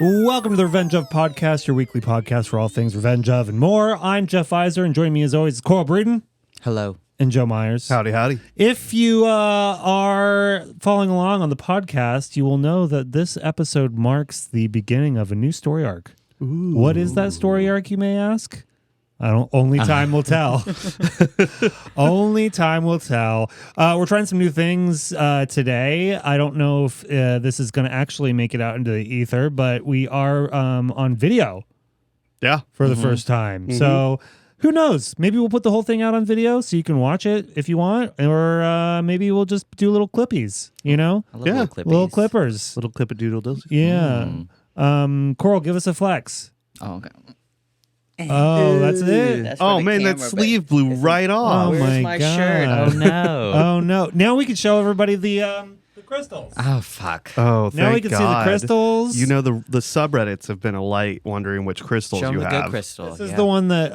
Welcome to the Revenge of Podcast, your weekly podcast for all things Revenge of and more. I'm Jeff Iser, and joining me as always is Coral Breeden. Hello. And Joe Myers. Howdy, howdy. If you are following along on the podcast, you will know that this episode marks the beginning of a new story arc. Ooh. What is that story arc, you may ask? Only time will tell. Only time will tell. We're trying some new things today. I don't know if this is going to actually make it out into the ether, but we are on video. Yeah. For the first time. So who knows? Maybe we'll put the whole thing out on video so you can watch it if you want, or maybe we'll just do little clippies, you know? Little clippies. Little clippers. Little clip of doodle does. Yeah. Coral, give us a flex. Oh, okay. Oh, that's it. That's for Oh the man, camera, that sleeve blew right off. Oh, Where's my my God. shirt? Oh no. Oh no! Now we can show everybody the crystals. Oh fuck. Oh, thank Now we can see the God. crystals. You know, the subreddits have been alight wondering which crystals Show you me the have. good crystal. This is the one that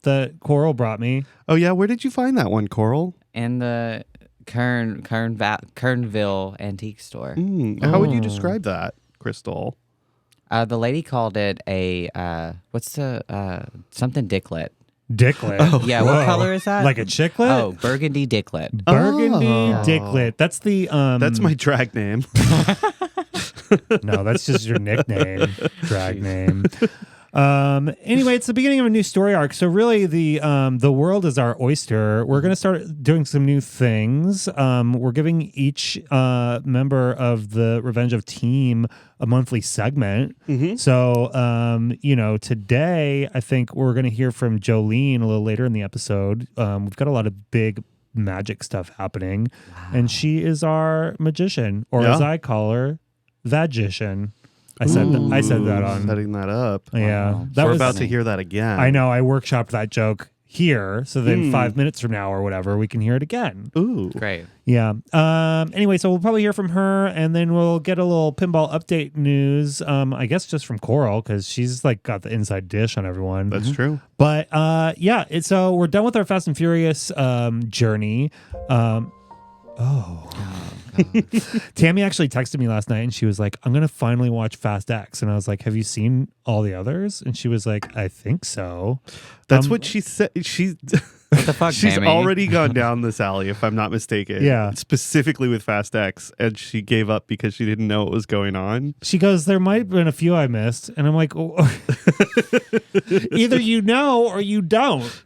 that Coral brought me. Oh yeah, where did you find that one, Coral? In the Kernville antique store. How would you Oh. describe that crystal? The lady called it a what's the something dicklet. Dicklet. Yeah, what color is that? Like a chicklet? Oh, burgundy dicklet. Burgundy Oh. Dicklet. That's the That's my drag name. No, that's just your nickname, drag name. Anyway, it's the beginning of a new story arc. So really, the world is our oyster. We're gonna start doing some new things. We're giving each member of the Revenge of team a monthly segment. So, today I think we're gonna hear from Jolene a little later in the episode. We've got a lot of big magic stuff happening, and she is our magician, or as I call her, Vagician. I said that on. Setting that up. Yeah, Wow. that We're was. about to hear that again. I know. I workshopped that joke here, so then 5 minutes from now or whatever, we can hear it again. Ooh. Great. Yeah. Anyway, so we'll probably hear from her, and then we'll get a little pinball update news. I guess just from Coral, because she's like got the inside dish on everyone. That's true. But so we're done with our Fast and Furious journey. Tammy actually texted me last night and she was like, I'm gonna finally watch Fast X. And I was like, have you seen all the others? And she was like, I think so. That's what she said. What the fuck, She's Tammy? already gone down this alley, if I'm not mistaken. Yeah. Specifically with Fast X, and she gave up because she didn't know what was going on. She goes, there might have been a few I missed. And I'm like, oh. Either you know or you don't.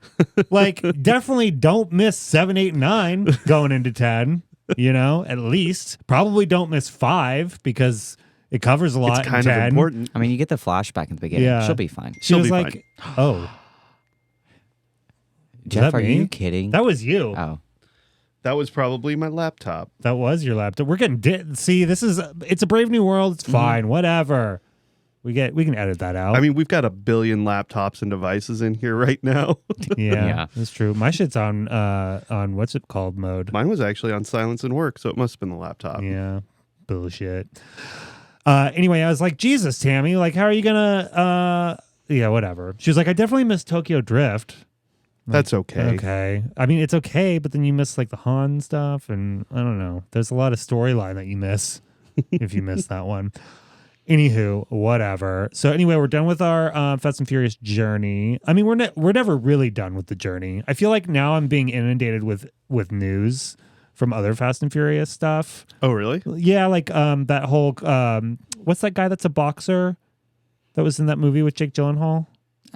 Like, definitely don't miss 7, 8, and 9 going into 10. At least. Probably don't miss 5 because it covers a lot. It's kind in of 10. important. I mean, you get the flashback in the beginning. Yeah. She'll be fine. She She'll was be like, oh, Jeff, that are me? you kidding? that was you. Oh. That was probably my laptop. That was your laptop. We're getting see. It's a brave new world. It's fine. Whatever. We can edit that out. I mean, we've got a billion laptops and devices in here right now. yeah, Yeah. that's true. My shit's on what's it called mode. Mine was actually on silence and work, so it must have been the laptop. Yeah, bullshit. Anyway, I was like, Jesus, Tammy, like, how are you gonna? Yeah, whatever. She was like, I definitely missed Tokyo Drift. That's okay. Okay. I mean, it's okay, but then you miss like the Han stuff, and I don't know. There's a lot of storyline that you miss if you miss that one. Anywho, whatever. So anyway, we're done with our Fast and Furious journey. I mean, we're never really done with the journey. I feel like now I'm being inundated with news from other Fast and Furious stuff. Oh, really? Yeah, like that whole what's that guy that's a boxer that was in that movie with Jake Gyllenhaal?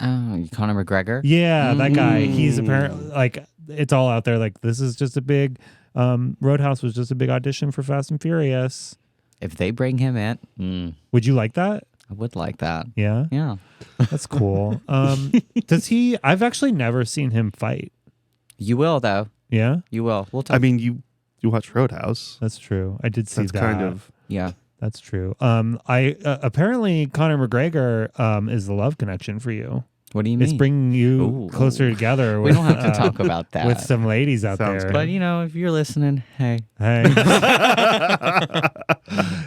Oh, Conor McGregor? Yeah, that guy. He's apparently like it's all out there. Like this is just a big Roadhouse was just a big audition for Fast and Furious. If they bring him in, Would you like that? I would like that. Yeah, Yeah. that's cool. Does he? I've actually never seen him fight. You will, though. Yeah, You will. We'll talk. I mean, you watch Roadhouse. that's true. I did see That's that. kind of yeah. That's true. I apparently Conor McGregor is the love connection for you. What do you mean? It's bringing you Ooh. closer together. We With, don't have to talk about that. with some ladies out Sounds there. But, if you're listening, hey. Hey,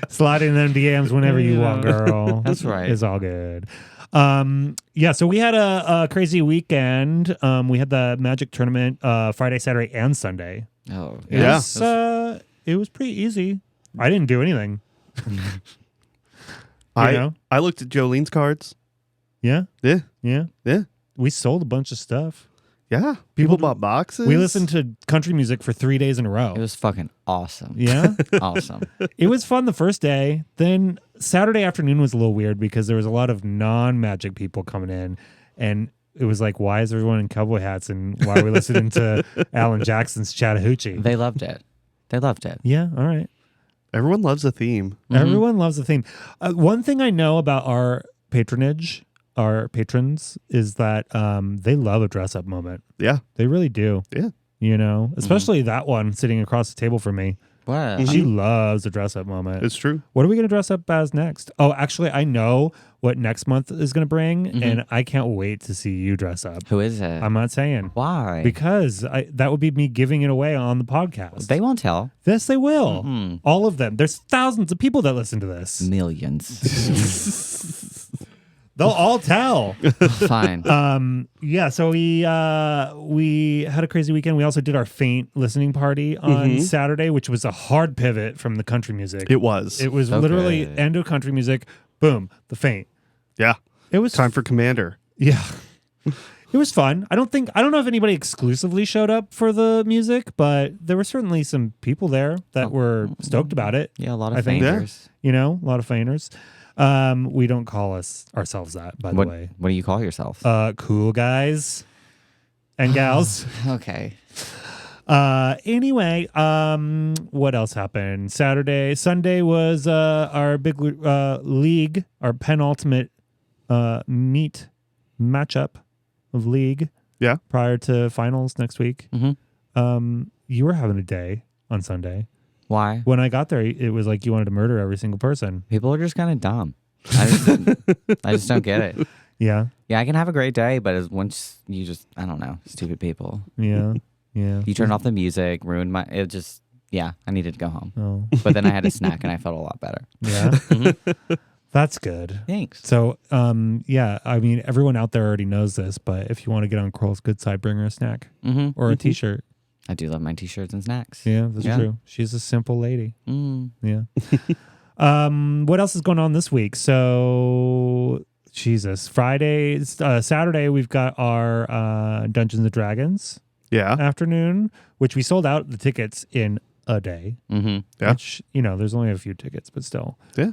slide in them DMs whenever you want, girl. That's right. It's all good. So we had a crazy weekend. We had the Magic tournament Friday, Saturday, and Sunday. Oh, Yeah. It was pretty easy. I didn't do anything. I looked at Jolene's cards. Yeah. Yeah. Yeah. Yeah. We sold a bunch of stuff. Yeah. People bought boxes. We listened to country music for 3 days in a row. It was fucking awesome. Yeah. Awesome. It was fun the first day. Then Saturday afternoon was a little weird because there was a lot of non-magic people coming in. And it was like, why is everyone in cowboy hats? And why are we listening to Alan Jackson's Chattahoochee? They loved it. They loved it. Yeah. All right. Everyone loves a theme. Everyone loves the theme. One thing I know about our patronage, our patrons, is that they love a dress-up moment. Yeah. They really do. Yeah. You know, especially that one sitting across the table from me. What? She loves a dress-up moment. It's true. What are we going to dress up as next? Oh, actually, I know what next month is going to bring, and I can't wait to see you dress up. Who is it? I'm not saying. Why? Because that would be me giving it away on the podcast. They won't tell. Yes, they will. All of them. There's thousands of people that listen to this. Millions. They'll all tell. Fine. Yeah, so we had a crazy weekend. We also did our Faint listening party on Saturday, which was a hard pivot from the country music. It was. It was Okay. literally end of country music. Boom, the Faint. Yeah. It was Time for Commander. Yeah. It was fun. I don't know if anybody exclusively showed up for the music, but there were certainly some people there that were stoked about it. Yeah, a lot of I think- fainters. You know, a lot of fainters. We don't call ourselves that, by the way. What do you call yourself? Cool guys and gals. Okay. Anyway, what else happened? Sunday was our big league, our penultimate meet matchup of league. Yeah. Prior to finals next week. You were having a day on Sunday. Why? When I got there, it was like you wanted to murder every single person. People are just kind of dumb. I just don't get it. Yeah. Yeah, I can have a great day, but once you just, I don't know, stupid people. Yeah. Yeah. You turned off the music, ruined I needed to go home. Oh. But then I had a snack and I felt a lot better. Yeah. That's good. Thanks. So, yeah, I mean, everyone out there already knows this, but if you want to get on Cora's good side, bring her a snack or a t-shirt. I do love my t-shirts and snacks. Yeah, that's true. She's a simple lady. Mm. Yeah. What else is going on this week? So, Jesus, Saturday, we've got our Dungeons and Dragons afternoon, which we sold out the tickets in a day. Yeah. Which, there's only a few tickets, but still. Yeah.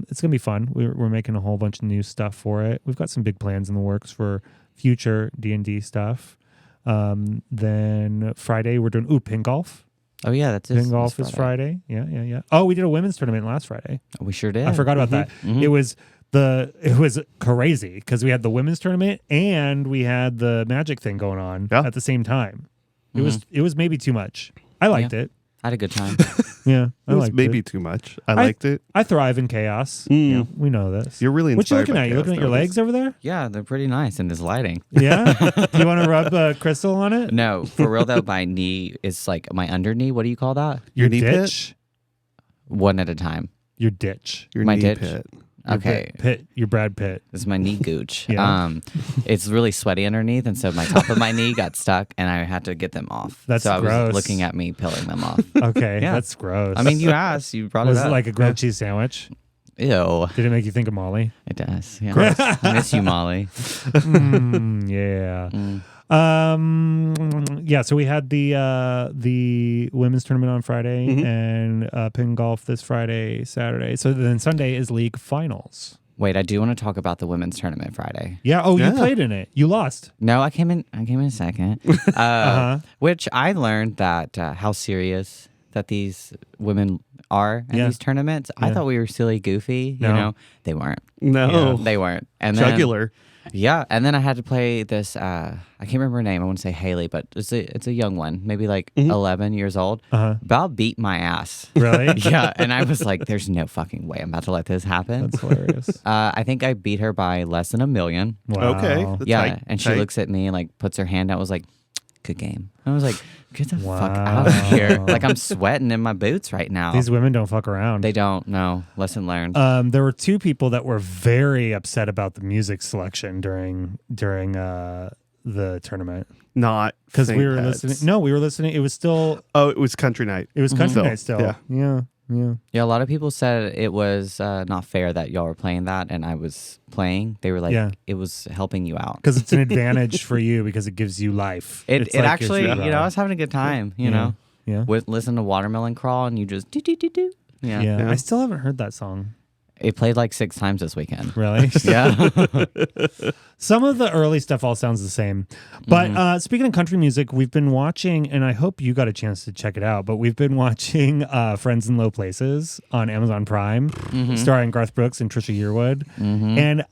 It's going to be fun. We're making a whole bunch of new stuff for it. We've got some big plans in the works for future D&D stuff. Then Friday, we're doing pin golf. Oh, yeah, that's Pin golf is Friday. Yeah. Oh, we did a women's tournament last Friday. We sure did. I forgot about that. It was crazy because we had the women's tournament and we had the magic thing going on at the same time. It was maybe too much. I liked it. I had a good time. Yeah, It was maybe too much. I liked it. I thrive in chaos. Yeah, we know this. You're really What you inspired looking by at? You chaos looking at your nowadays. legs over there? Yeah, they're pretty nice in this lighting. Yeah. You want to rub crystal on it? No, for real though, my knee is like my under knee. What do you call that? Your knee ditch. One at a time. Your ditch. Your My knee ditch. pit. Your Okay. Pitt. Your Brad Pitt. This is my knee gooch. Yeah. It's really sweaty underneath, and so my top of my knee got stuck, and I had to get them off. That's so I gross. was looking at me peeling them off. Okay, Yeah. that's gross. I mean, you asked, you brought was it it up. like a grilled cheese sandwich? Ew, Did it make you think of Molly? it does. Yeah. I miss you, Molly. Yeah. Mm. Yeah, so we had the women's tournament on Friday and pin golf this Saturday. So then Sunday is league finals. Wait, I do want to talk about the women's tournament Friday. Yeah. Oh, you Yeah. played in it. You lost. No, I came in second. Which I learned that how serious that these women are in these tournaments. I thought we were silly, goofy. No. You know, they weren't. No. They weren't. And then, Jugular. yeah, and then I had to play this. I can't remember her name. I want to say Haley, but it's a young one, maybe like 11 years old. About beat my ass. Really? Yeah, and I was like, "There's no fucking way I'm about to let this happen." That's hilarious. I think I beat her by less than 1 million. Wow. Okay. That's Yeah, tight, and she tight. looks at me and like puts her hand out. Was like, "Good game." I was like, "Get the fuck Wow. out of here!" Like I'm sweating in my boots right now. These women don't fuck around. They don't know. Lesson learned. There were two people that were very upset about the music selection during the tournament Not because we were Faint heads. listening. No, we were listening. It was still Oh, it was country night. country Still, night still. yeah. Yeah, a lot of people said it was not fair that y'all were playing that and I was playing. They were like, it was helping you out. Because it's an advantage for you because it gives you life. It like actually, I was having a good time, you know? Yeah. With listen to Watermelon Crawl and you just do. Yeah. I still haven't heard that song. It played like 6 times this weekend. Really? Yeah. Some of the early stuff all sounds the same. But speaking of country music, we've been watching, and I hope you got a chance to check it out, but we've been watching Friends in Low Places on Amazon Prime, starring Garth Brooks and Trisha Yearwood. And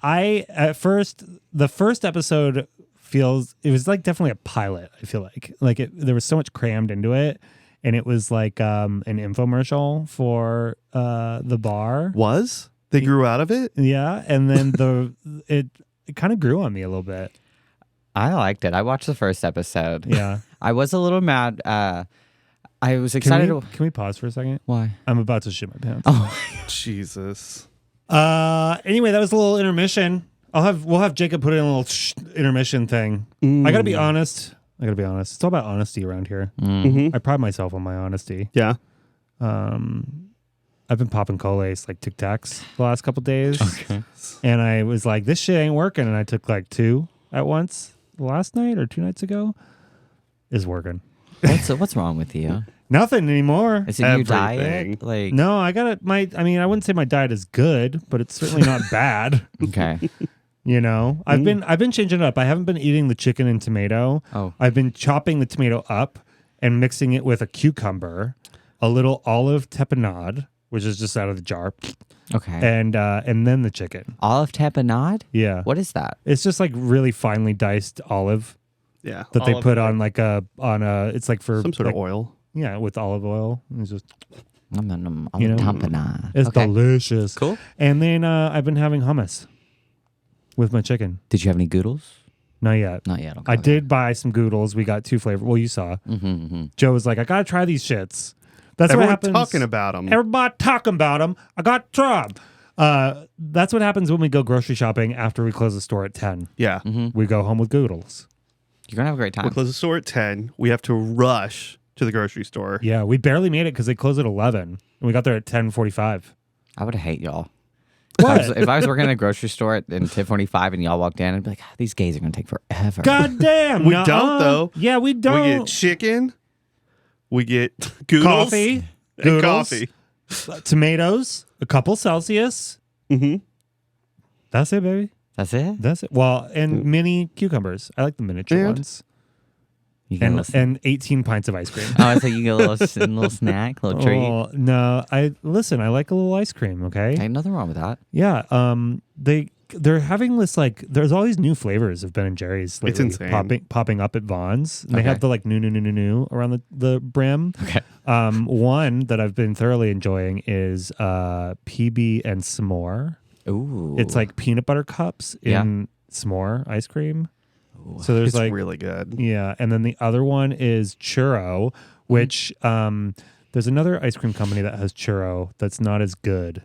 the first episode it was like definitely a pilot, I feel like. There was so much crammed into it. And it was like an infomercial for the bar. They grew out of it? Yeah, and then it kind of grew on me a little bit. I liked it. I watched the first episode. Yeah. I was a little mad. I was excited. Can we pause for a second? Why? I'm about to shit my pants. Oh, Jesus. Anyway, that was a little intermission. We'll have Jacob put in a little intermission thing. I gotta be honest. It's all about honesty around here. I pride myself on my honesty. Yeah. I've been popping Colace like Tic Tacs the last couple days. okay. And I was like, this shit ain't working. And I took like 2 at once last night or 2 nights ago. Is working. What's wrong with you? Nothing anymore. Is it your diet? Like no, I wouldn't say my diet is good, but it's certainly not bad. Okay. You know, I've been changing it up. I haven't been eating the chicken and tomato. Oh. I've been chopping the tomato up and mixing it with a cucumber, a little olive tapenade, which is just out of the jar. Okay. And then the chicken. Olive tapenade? Yeah. What is that? It's just like really finely diced olive. Yeah. That they put on it's like for some sort of oil. Yeah, with olive oil. It's just Olive tapenade. It's delicious. Cool. And then I've been having hummus with my chicken. Did you have any goodles? Not yet. Not yet. Okay. I did buy some goodles. We got 2 flavors. Well, you saw. Joe was like, I gotta try these shits. That's Everyone what happens. talking about them. Everybody talking about them. I got tried. That's what happens when we go grocery shopping after we close the store at 10. Yeah. We go home with goodles. You're going to have a great time. We close the store at 10. We have to rush to the grocery store. Yeah, we barely made it because they closed at 11. And we got there at 10:45. I would hate y'all. What? If I was working at a grocery store at 10:45 and y'all walked in, I'd be like, these gays are going to take forever. God damn. We don't, though. Yeah, we don't. We get chicken. We get goodles. Coffee. And coffee. Tomatoes. A couple Celsius. That's it, baby. That's it? That's it. Well, and mini cucumbers. I like the miniature ones. You get a little And 18 pints of ice cream. I thought you get a little snack, a little treat. Oh, no. I like a little ice cream, okay? Ain't nothing wrong with that. Yeah. They're having this there's all these new flavors of Ben and Jerry's lately. It's insane. Popping up at Vaughn's. And they have the new around the brim. Okay. One that I've been thoroughly enjoying is PB and s'more. Ooh. It's like peanut butter cups in s'more ice cream. Ooh. So there's it's really good. Yeah, and then the other one is churro, which there's another ice cream company that has churro that's not as good.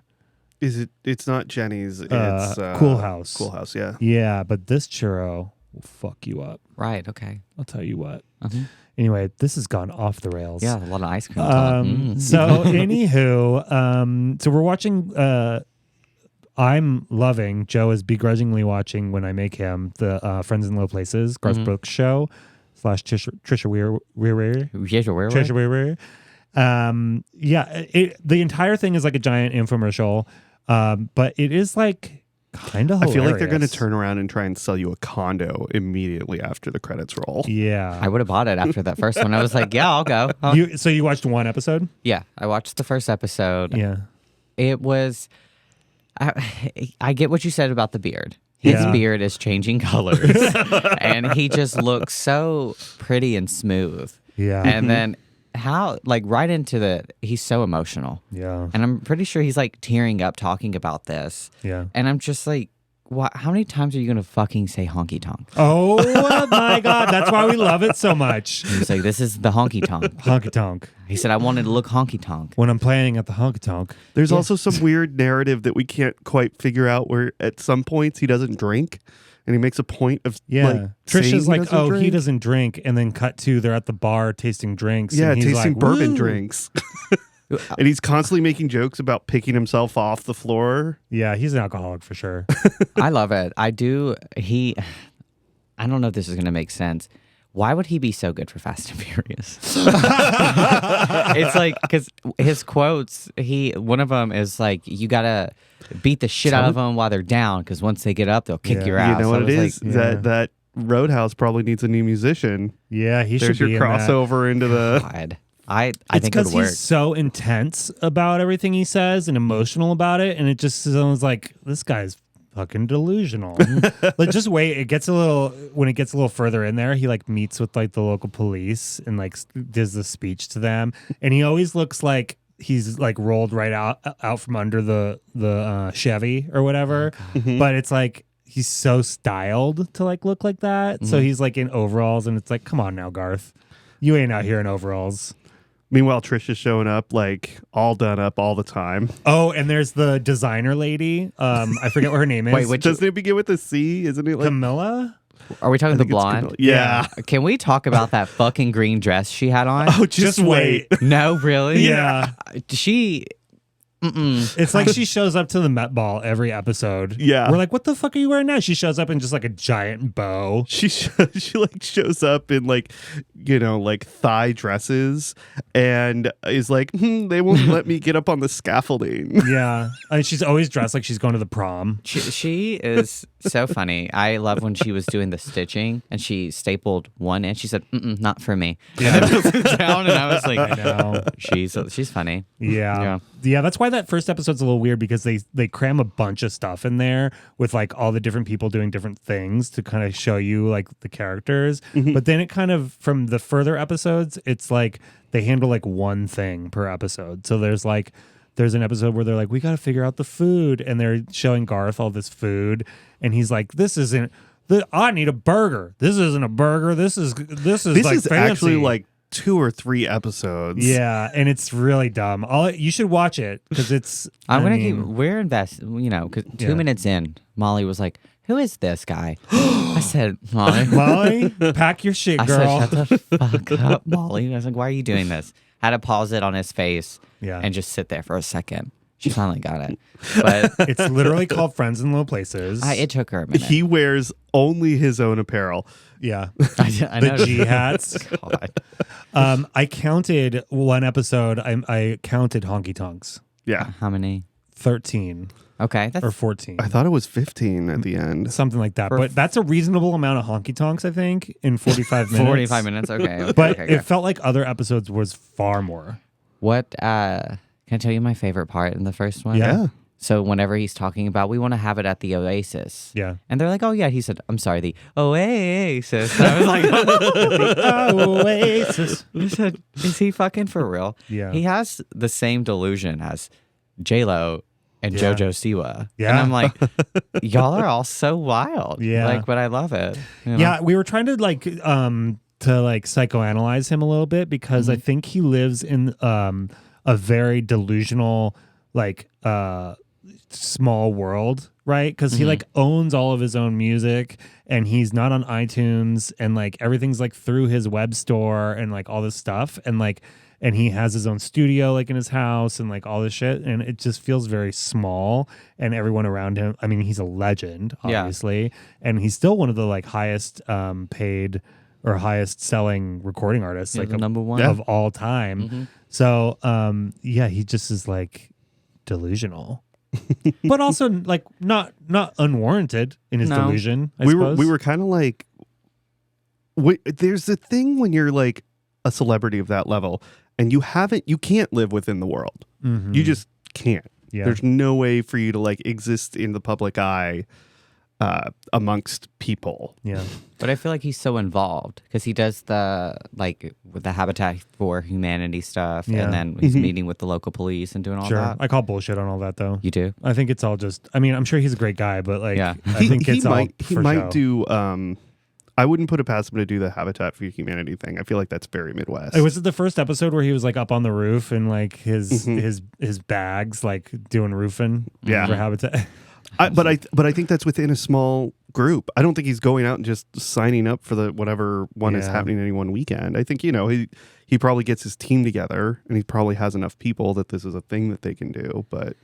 Is it? It's not Jenny's. It's Cool House. Cool House, yeah. Yeah, but this churro will fuck you up. Right. Okay. I'll tell you what. Anyway, this has gone off the rails. Yeah, a lot of ice cream. So anywho, so we're watching. I'm loving. Joe is begrudgingly watching when I make him the Friends in Low Places Garth Brooks show / Trisha Weir. Trisha Weir. The entire thing is like a giant infomercial, but it is like kind of hilarious. I feel like they're going to turn around and try and sell you a condo immediately after the credits roll. Yeah. I would have bought it after that first one. I was like, yeah, I'll go. So you watched one episode? Yeah, I watched the first episode. Yeah. It was... I get what you said about the beard. His beard is changing colors. And he just looks so pretty and smooth. Yeah. And then right into he's so emotional. Yeah. And I'm pretty sure he's like tearing up talking about this. Yeah. And I'm just like, how many times are you going to fucking say honky tonk? Oh my God. That's why we love it so much. He's like, this is the honky tonk. Honky tonk. He said, I wanted to look honky tonk. When I'm playing at the honky tonk. There's also some weird narrative that we can't quite figure out where at some points he doesn't drink. And he makes a point of Trisha's like, he drink. doesn't drink, and then cut to they're at the bar tasting drinks. Yeah, and he's tasting like, bourbon woo. drinks. And he's constantly making jokes about picking himself off the floor. Yeah, he's an alcoholic for sure. I love it. I do. I don't know if this is going to make sense. Why would he be so good for Fast and Furious? It's like, because his quotes, one of them is like, you got to beat the shit out of them while they're down, because once they get up, they'll kick your ass. You know what it is? like, That Roadhouse probably needs a new musician. Yeah, he There's should be your in that. crossover into the... God. I It's think it because would work. he's so intense about everything he says and emotional about it, and it just sounds like this guy's fucking delusional. Like, just wait. When it gets a little further in there, he like meets with like the local police and like does the speech to them, and he always looks like he's like rolled right out from under the Chevy or whatever. But it's like he's so styled to like look like that. So he's like in overalls, and it's like, come on now, Garth, you ain't out here in overalls. Meanwhile, Trisha's showing up like all done up all the time. Oh, and there's the designer lady. I forget what her name is. Wait, which Doesn't it begin with a C? Isn't it like... Camilla? Are we talking I the think it's Camilla. blonde? Yeah. Can we talk about that fucking green dress she had on? Oh, just wait. No, really? Yeah. She. It's like she shows up to the Met Ball every episode. Yeah. We're like, what the fuck are you wearing now? She shows up in just like a giant bow. She like shows up in like, you know, like thigh dresses and is like, they won't let me get up on the scaffolding. Yeah. And she's always dressed like she's going to the prom. She is so funny. I love when she was doing the stitching and she stapled one in. She said, not for me. Yeah. And then put it down, and I was like, I know. she's funny. Yeah. Yeah, that's why that first episode's a little weird, because they cram a bunch of stuff in there with like all the different people doing different things to kind of show you like the characters. But then it kind of, from the further episodes, it's like they handle like one thing per episode. So there's an episode where they're like, we got to figure out the food, and they're showing Garth all this food, and he's like, I need a burger. This isn't a burger. This is like fancy. Actually like 2 or 3 episodes. Yeah, and it's really dumb. You should watch it, because it's. We're invested, you know, because 2 minutes in, Molly was like, who is this guy? I said, Molly, pack your shit, I girl. said, shut the fuck up, Molly. I was like, why are you doing this? Had to pause it on his face and just sit there for a second. She finally got it. But It's literally called Friends in Low Places. it took her a minute. He wears only his own apparel. Yeah. I The know. G hats. God. I counted one episode. I counted honky tonks. Yeah. How many? 13 Okay. or 14. I thought it was 15 at the end. Something like that. But that's a reasonable amount of honky tonks, I think, in 45 minutes. 45 minutes. Okay. But okay, it felt like other episodes was far more. What can I tell you my favorite part in the first one? Yeah. So whenever he's talking about, we want to have it at the Oasis. Yeah. And they're like, oh yeah. He said, I'm sorry, the Oasis. And I was like, Oasis. I said, is he fucking for real? Yeah. He has the same delusion as J-Lo and Yeah. JoJo Siwa. Yeah. And I'm like, y'all are all so wild. Yeah. Like, but I love it. You know? Yeah, we were trying to psychoanalyze him a little bit, because I think he lives in a very delusional small world, right? Because he like owns all of his own music, and he's not on iTunes, and like everything's like through his web store and like all this stuff, and he has his own studio like in his house and like all this shit, and it just feels very small, and everyone around him, I mean, he's a legend, obviously, and he's still one of the like highest paid or highest selling recording artists, like the number one of all time. So he just is like delusional. But also like not unwarranted in his delusion, I suppose. We were kind of like, there's a thing when you're like a celebrity of that level and you can't live within the world. You just can't. Yeah. There's no way for you to like exist in the public eye amongst people. Yeah. But I feel like he's so involved because he does with the Habitat for Humanity stuff, and then he's meeting with the local police and doing all that. I call bullshit on all that though. You do? I think it's all just, I mean, I'm sure he's a great guy, but like, Yeah. I think it's all he for might show. do I wouldn't put it past him to do the Habitat for Humanity thing. I feel like that's very Midwest. Was it the first episode where he was like up on the roof and like his bags like doing roofing for Habitat? But I think that's within a small group. I don't think he's going out and just signing up for the whatever one is happening any one weekend. I think he probably gets his team together and he probably has enough people that this is a thing that they can do. But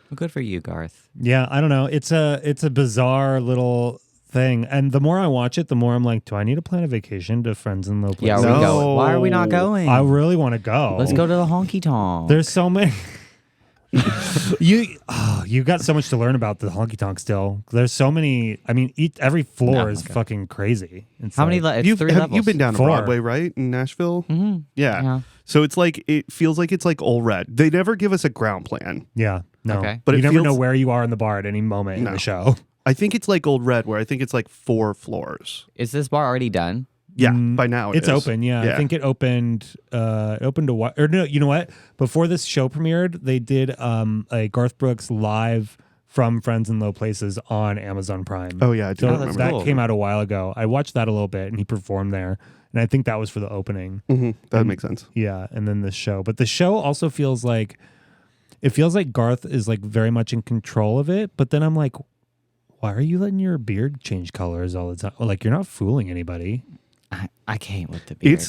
Well, good for you, Garth. Yeah, I don't know. It's a bizarre little thing, and the more I watch it, the more I'm like, do I need to plan a vacation to friends in low places? Yeah, are we going? Why are we not going? I really want to go. Let's go to the honky tonk. There's so many. You got so much to learn about the honky tonk still. There's so many. I mean, every floor is fucking crazy. It's How many? It's 3 levels. You've been down to 4. Broadway, right, in Nashville? Mm-hmm. Yeah. So it's like it feels like it's like Old Red. They never give us a ground plan. Yeah, no. Okay. But But you it never know feels- where you are in the bar at any moment in the show. I think it's like Old Red, where I think it's like 4 floors. Is this bar already done? Yeah, by now It's is. open. Yeah, I think it opened. Opened to what? Or no, you know what? Before this show premiered, they did a Garth Brooks live from Friends in Low Places on Amazon Prime. Oh yeah, I do So remember. that cool. came out a while ago. I watched that a little bit, and he performed there, and I think that was for the opening. That makes sense. Yeah, and then the show, but the show also feels like Garth is like very much in control of it. But then I'm like, why are you letting your beard change colors all the time? Like you're not fooling anybody. I can't with the beard.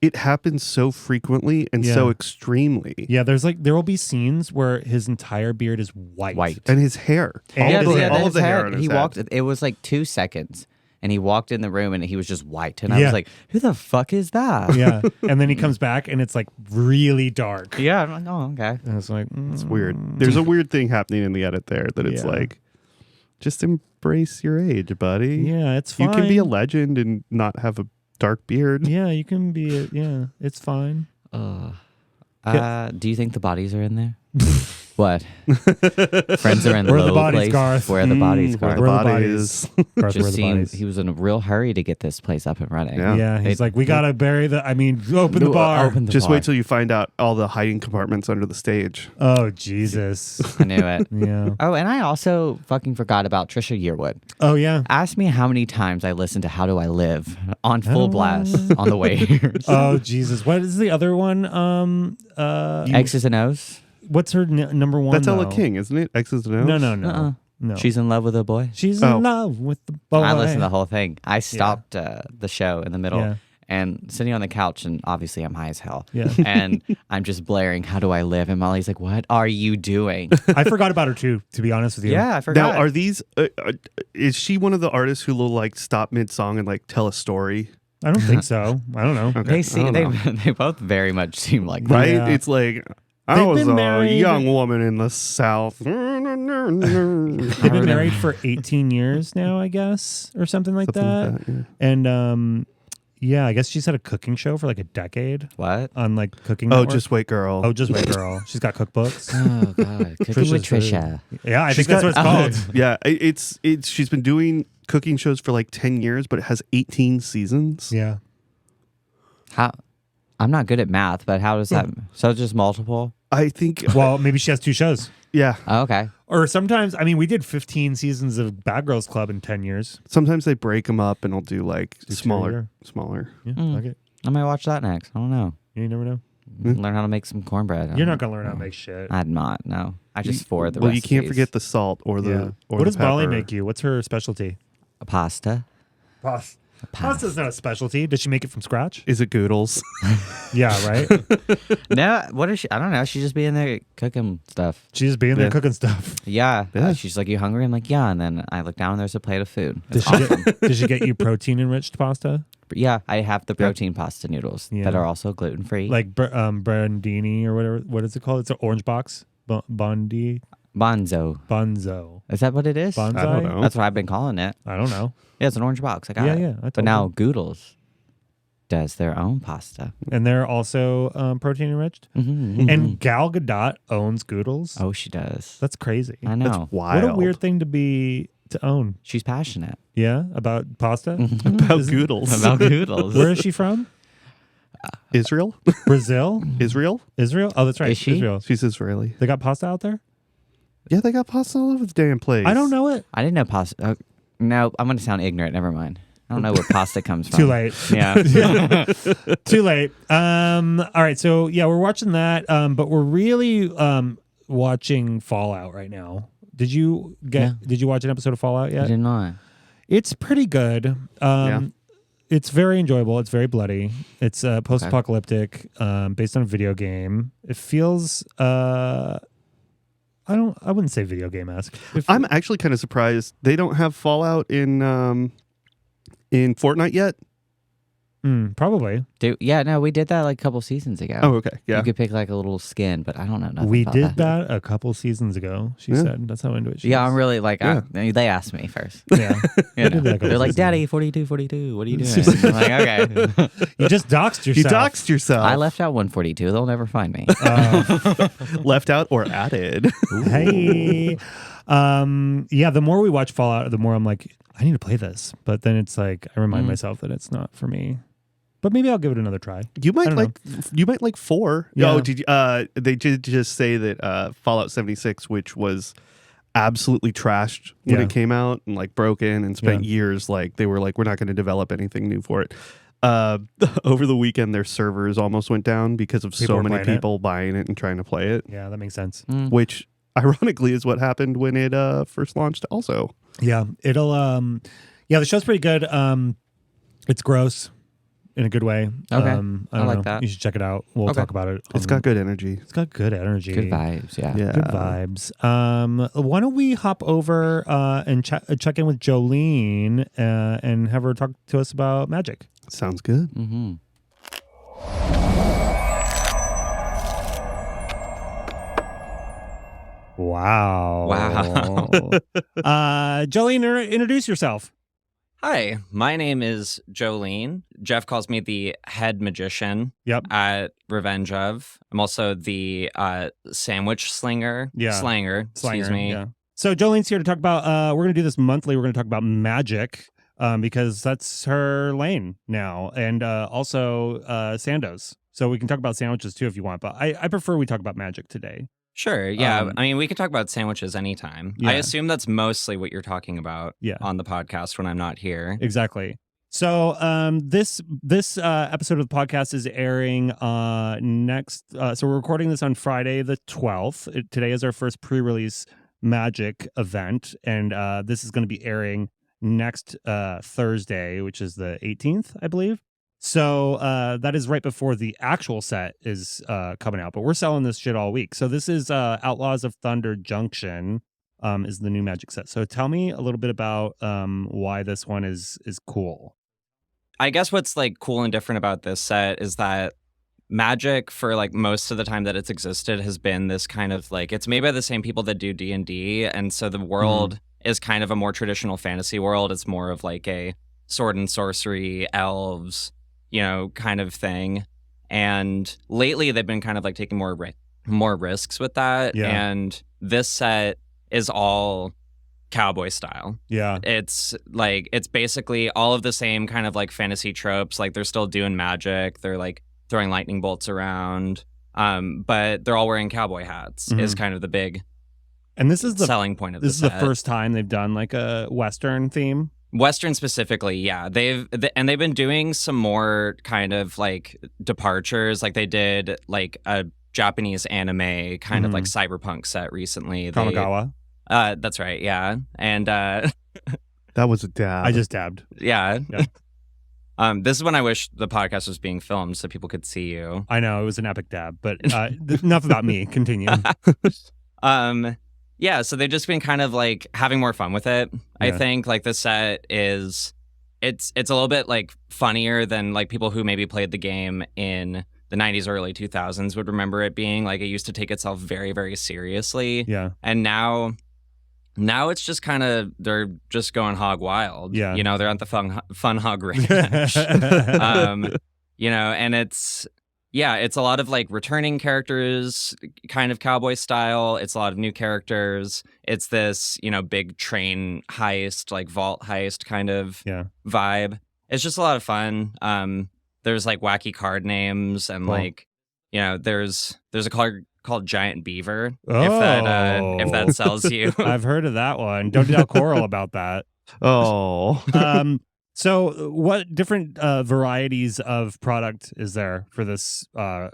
It happens so frequently and so extremely. Yeah, there will be scenes where his entire beard is white. And his hair. And All of the hair on his He head. walked. It was like 2 seconds, and he walked in the room, and he was just white. And I Yeah. was like, "Who the fuck is that?" Yeah, and then he comes back and it's like really dark. Yeah. I'm like, oh, okay. And it's like It's weird. There's a weird thing happening in the edit there that it's Yeah. like, just embrace your age, buddy. yeah, it's fine. You can be a legend and not have a dark beard. Yeah, you can be. Yeah, it's fine. Do you think the bodies are in there? What? Friends are in Where are the low bodies, place. Garth? Where are the bodies, Where Garth? the Where are the body bodies? is. Garth, where are Just the seemed bodies? he was in a real hurry to get this place up and running. Yeah. Yeah, he's like, we gotta bury the. I mean, open the No, bar. open the Just bar. wait till you find out all the hiding compartments under the stage. Oh Jesus. I knew it. Yeah. Oh, and I also fucking forgot about Trisha Yearwood. Oh yeah. Ask me how many times I listened to How Do I Live on full blast on the way here. Oh Jesus. What is the other one? X's and O's. What's her number one? That's Ella though? King, isn't it? X's and O's? No. No. She's in love with a boy. She's Oh. in love with the boy. I listened to the whole thing. I stopped the show in the middle Yeah. and sitting on the couch, and obviously I'm high as hell. Yeah. And I'm just blaring, "How do I live?" And Molly's like, "What are you doing?" I forgot about her too, to be honest with you. Yeah, I forgot. Now, are these? Is she one of the artists who will like stop mid song and like tell a story? I don't think so. I don't know. Okay, They I see don't they know. they both very much seem like that. Right? Yeah. It's like I They've was been a married- young woman in the South. They've been married for 18 years now, I guess, or something like that. yeah. And yeah, I guess she's had a cooking show for like a decade What? on like Cooking Oh, Network. just wait, girl. Oh, just wait, girl. She's got cookbooks. Oh God, cooking with Trisha's Trisha. Yeah, I She's think that's got- what it's called. Yeah, it's she's been doing cooking shows for like 10 years, but it has 18 seasons. Yeah. How? I'm not good at math, but how does that? So just multiple? I think. Well, maybe she has 2 shows. Yeah. Oh, okay. Or sometimes, I mean, we did 15 seasons of Bad Girls Club in 10 years. Sometimes they break them up and I'll do like Do 2 a smaller. year. Yeah. Yeah, okay. I might watch that next. I don't know. You never know. Learn how to make some cornbread. You're not going to learn how to make shit. I'm not. No. I just forward the Well, you can't recipes. forget the salt or the. Yeah. Or What the does Molly pepper. make you? What's her specialty? a pasta. Pasta. Pasta's not a specialty. Does she make it from scratch? Is it Goodles? Yeah, right? No, what is she? I don't know. She's just being there cooking stuff. She's just being there Yeah. cooking stuff. Yeah. Yeah. She's like, "You hungry?" I'm like, "Yeah." And then I look down and there's a plate of food. Does It's she, awesome. does she get you protein enriched pasta? But yeah, I have the protein pasta noodles Yeah. that are also gluten free. Like brandini or whatever. What is it called? It's an orange box. Bondi. Bonzo. Bonzo. Is that what it is? Bonsai? I don't know. That's what I've been calling it. I don't know. Yeah, it's an orange box. I got Yeah, it. yeah, I told But now you. Goodles does their own pasta. And they're also protein enriched. Mm-hmm. And Gal Gadot owns Goodles. Oh, she does. That's crazy. I know. Wild. What a weird thing to own. She's passionate Yeah, about pasta. About Is- Goodles. about Goodles. Where is she from? Israel? Brazil? Israel? Israel? Oh, that's right. Is she? Israel. She's Israeli. They got pasta out there? Yeah, they got pasta all over the damn place. I don't know it. I didn't know pasta. No, I'm going to sound ignorant. Never mind. I don't know where pasta comes from. Too late. Yeah. Too late. All right. So yeah, we're watching that. But we're really watching Fallout right now. Did you watch an episode of Fallout yet? I did not. It's pretty good. It's very enjoyable. It's very bloody. It's post-apocalyptic, based on a video game. It feels I wouldn't say video game-esque. I'm actually kind of surprised they don't have Fallout in Fortnite yet. Probably. We did that like a couple seasons ago. Oh, okay. Yeah. You could pick like a little skin, but I don't know nothing We about did that a couple seasons ago, she said. That's how into it she Yeah, is. I'm really like, they asked me first. Yeah. You know. did that a couple They're like, seasons Daddy, 42, what are you doing? I'm like, okay. You just doxed yourself. You doxed yourself. I left out 142. They'll never find me. Left out or added. Hey. The more we watch Fallout, the more I'm like, I need to play this. But then it's like, I remind myself that it's not for me. But maybe I'll give it another try. You might like 4. Yeah. Oh, they did just say that Fallout 76, which was absolutely trashed when it came out and like broken and spent years, like they were like, we're not going to develop anything new for it. Over the weekend, their servers almost went down because of so many people buying it and trying to play it. Yeah, that makes sense. Which ironically is what happened when it first launched also. Yeah, it'll the show's pretty good. It's gross in a good way. Okay. I like that. You should check it out. We'll talk about it. It's got good energy. It's got good energy. Good vibes, yeah. Good vibes. Why don't we hop over and check in with Jolene and have her talk to us about magic? Sounds good. Mm-hmm. Wow. Jolene, introduce yourself. Hi, my name is Jolene. Jeff calls me the head magician at Revenge of. I'm also the sandwich slanger. Excuse me. Yeah. So Jolene's here to talk about, we're going to do this monthly. We're going to talk about magic because that's her lane now. And also Sandoz. So we can talk about sandwiches too if you want. But I prefer we talk about magic today. Sure, yeah. I mean, we could talk about sandwiches anytime. Yeah. I assume that's mostly what you're talking about on the podcast when I'm not here. Exactly. So this episode of the podcast is airing next. So we're recording this on Friday the 12th. Today is our first pre-release magic event. And this is going to be airing next Thursday, which is the 18th, I believe. So that is right before the actual set is coming out, but we're selling this shit all week. So this is Outlaws of Thunder Junction is the new magic set. So tell me a little bit about why this one is cool. I guess what's like cool and different about this set is that magic for like most of the time that it's existed has been this kind of like, it's made by the same people that do D&D. And so the world is kind of a more traditional fantasy world. It's more of like a sword and sorcery, elves, kind of thing. And lately they've been kind of like taking more risks with that. Yeah. And this set is all cowboy style. Yeah. It's basically all of the same kind of like fantasy tropes. Like they're still doing magic. They're like throwing lightning bolts around. But they're all wearing cowboy hats is kind of the big selling point of this. This is the first time they've done like a Western theme. Western specifically, yeah. They've been doing some more kind of like departures. Like they did like a Japanese anime kind of like cyberpunk set recently. Kamigawa. That's right, yeah. And that was a dab. I just dabbed. Yeah. This is when I wish the podcast was being filmed so people could see you. I know, it was an epic dab, but enough about me. Continue. Yeah, so they've just been kind of like having more fun with it. Yeah. I think like the set is it's a little bit like funnier than like people who maybe played the game in the 90s, early 2000s would remember it being. Like it used to take itself very, very seriously. Yeah. And now it's just kind of, they're just going hog wild. Yeah. They're at the fun hog ranch. And it's a lot of like returning characters, kind of cowboy style. It's a lot of new characters. It's this, big train heist, like vault heist kind of vibe. It's just a lot of fun. There's like wacky card names and there's a card called Giant Beaver. Oh. If that sells you. I've heard of that one. Don't tell Coral about that. Oh. So what different varieties of product is there for this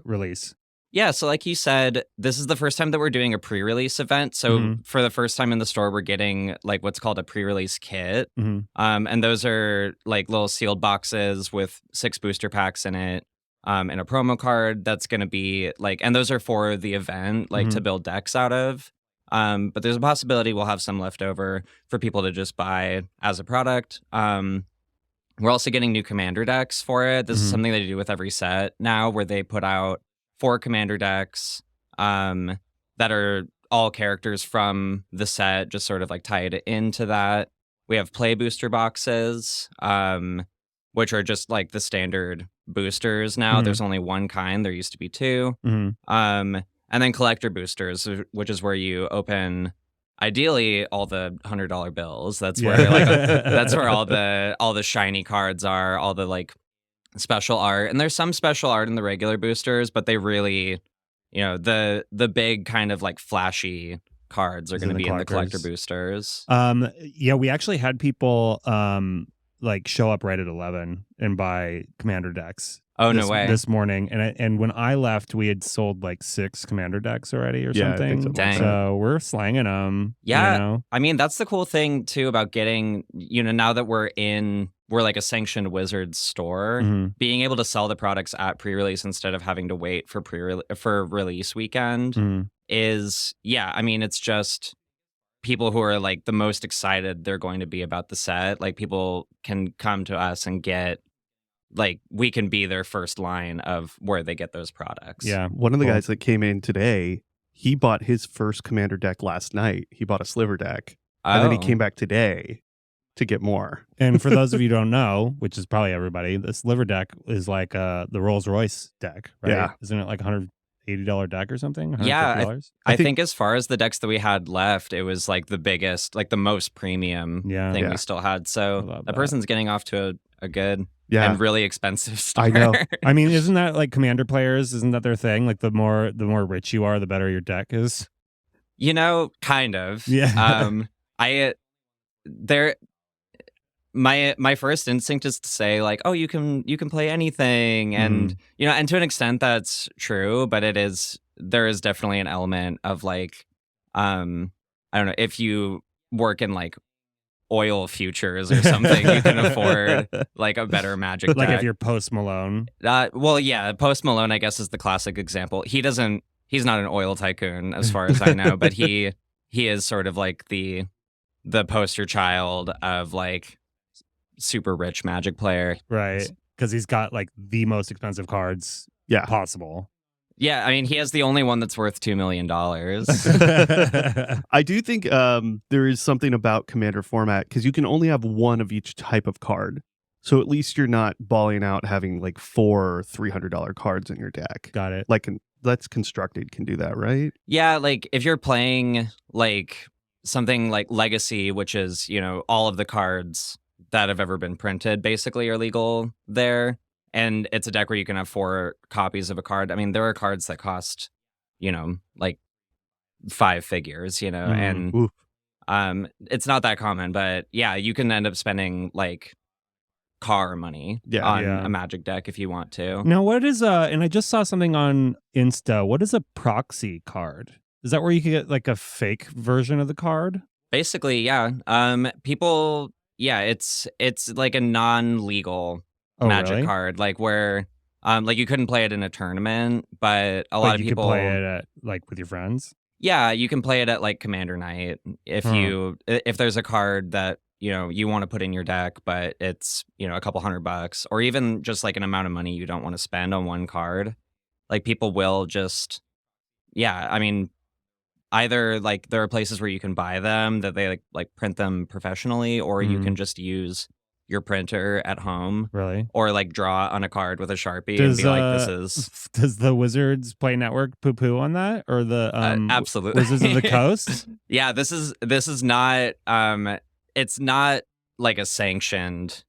release? Yeah, so like you said, this is the first time that we're doing a pre-release event. So for the first time in the store, we're getting like what's called a pre-release kit. And those are like little sealed boxes with 6 booster packs in it. And a promo card that's going to be like, and those are for the event, like to build decks out of. But there's a possibility we'll have some left over for people to just buy as a product. We're also getting new commander decks for it. This is something they do with every set now, where they put out 4 commander decks that are all characters from the set, just sort of like tied into that. We have play booster boxes, which are just like the standard boosters now. There's only one kind. There used to be 2. And then collector boosters, which is where you open ideally all the $100 bills. That's where that's where all the shiny cards are, all the like special art. And there's some special art in the regular boosters, but they really, the big kind of like flashy cards are going to be in the collector boosters. Yeah, we actually had people like show up right at 11 and buy commander decks. Oh, no way. This morning. And when I left, we had sold like 6 commander decks already or something. I think so. Dang. So we're slanging them. Yeah. I mean, that's the cool thing too about getting, now that we're like a sanctioned Wizards store, being able to sell the products at pre-release instead of having to wait for release weekend is, I mean, it's just people who are like the most excited they're going to be about the set. Like people can come to us and get, like, we can be their first line of where they get those products. Yeah. One of the guys that came in today, he bought his first commander deck last night. He bought a sliver deck. And then he came back today to get more. And for those of you who don't know, which is probably everybody, the sliver deck is like the Rolls Royce deck, right? Yeah. Isn't it like $180 deck or something? Yeah. I think as far as the decks that we had left, it was like the biggest, like the most premium thing we still had. So that person's getting off to a good and really expensive start. I know. I mean, isn't that like commander players? Isn't that their thing? Like the more rich you are, the better your deck is. Kind of. Yeah. My first instinct is to say like, oh, you can play anything, and and to an extent that's true, but there is definitely an element of like, I don't know, if you work in like oil futures or something, you can afford like a better Magic deck. Like if you're Post Malone. Well, yeah, Post Malone, I guess, is the classic example. He's not an oil tycoon as far as I know, but he is sort of like the poster child of like super rich Magic player. Right. Because he's got like the most expensive cards possible. Yeah, I mean, he has the only one that's worth $2 million. I do think there is something about commander format, because you can only have one of each type of card. So at least you're not balling out having like 4 $300 cards in your deck. Got it. Like Let's Constructed can do that, right? Yeah, like if you're playing like something like Legacy, which is, all of the cards that have ever been printed basically are legal there. And it's a deck where you can have 4 copies of a card. I mean, there are cards that cost, like 5 figures, and it's not that common. But yeah, you can end up spending like car money on a Magic deck if you want to. Now, what is and I just saw something on Insta. What is a proxy card? Is that where you can get like a fake version of the card? Basically, yeah. It's like a non-legal Magic card, like where like you couldn't play it in a tournament, but a lot of people could play it at like with your friends. Yeah, you can play it at like Commander Night if there's a card that you want to put in your deck, but it's a couple $100, or even just like an amount of money you don't want to spend on one card. Like people will just I mean, either like there are places where you can buy them that they like print them professionally, or you can just use your printer at home, really, or like draw on a card with a Sharpie and be like, "This is." Does the Wizards Play Network poo on that, or the absolutely Wizards of the Coast? Yeah, this is not. It's not like a sanctioned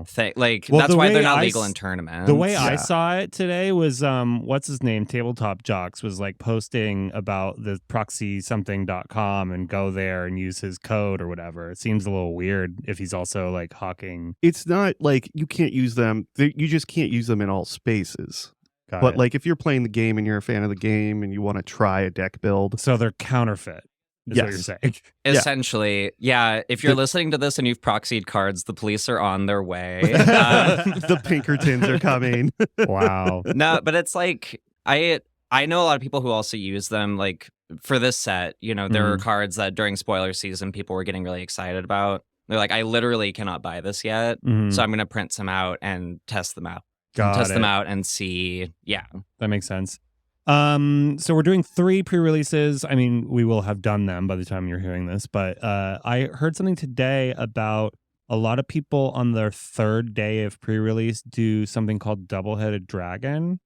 thing. Like that's why they're not legal in tournaments. The way I saw it today was what's his name, Tabletop Jocks, was like posting about the proxysomething.com and go there and use his code or whatever. It seems a little weird if he's also like hawking. It's not like you can't use them. You just can't use them in all spaces. But like if you're playing the game and you're a fan of the game and you want to try a deck build. So they're counterfeit. Is what you're saying. Essentially, yeah. If you're listening to this and you've proxied cards, the police are on their way. The Pinkertons are coming. Wow. No, but it's like I know a lot of people who also use them. Like for this set, you know, there are cards that during spoiler season people were getting really excited about. They're like, I literally cannot buy this yet, so I'm going to print some out and test them out. Them out and see. Yeah, that makes sense. So we're doing 3 pre-releases. I mean, we will have done them by the time you're hearing this, but I heard something today about a lot of people on their 3rd day of pre-release do something called double-headed dragon.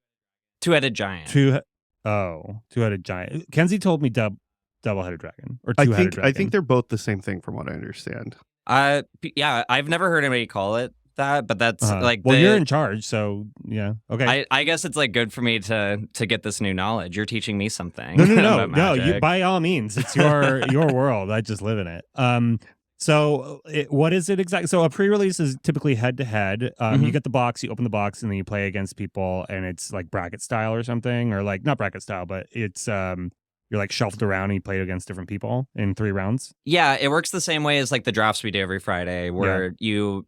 Two-headed giant. Two-headed giant. Kenzie told me double-headed dragon or two-headed dragon. I think they're both the same thing from what I understand. Yeah, I've never heard anybody call it that, but that's like you're in charge, so yeah, okay. I guess it's like good for me to get this new knowledge. You're teaching me something. No. You, by all means, it's your world. I just live in it. What is it exactly? So a pre-release is typically head-to-head. You get the box, you open the box, and then you play against people, and it's like bracket style or something, or like not bracket style, but it's you're like shuffled around and you play against different people in 3 rounds. Yeah, it works the same way as like the drafts we do every Friday, where you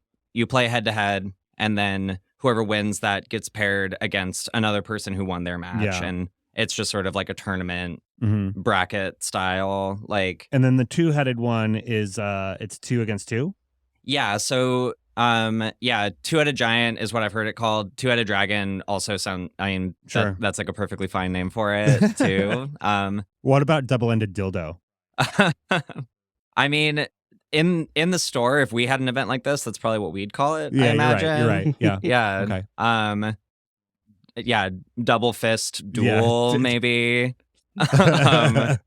play head-to-head, and then whoever wins that gets paired against another person who won their match, and it's just sort of like a tournament bracket style, like. And then the two-headed one is it's 2 against 2. Yeah. So two-headed giant is what I've heard it called. Two-headed dragon also sure. That's like a perfectly fine name for it too. What about double-ended dildo? I mean, in the store, if we had an event like this, that's probably what we'd call it. Yeah, I imagine. You're right. Yeah. Yeah. Okay. Yeah, double fist duel, maybe. Okay.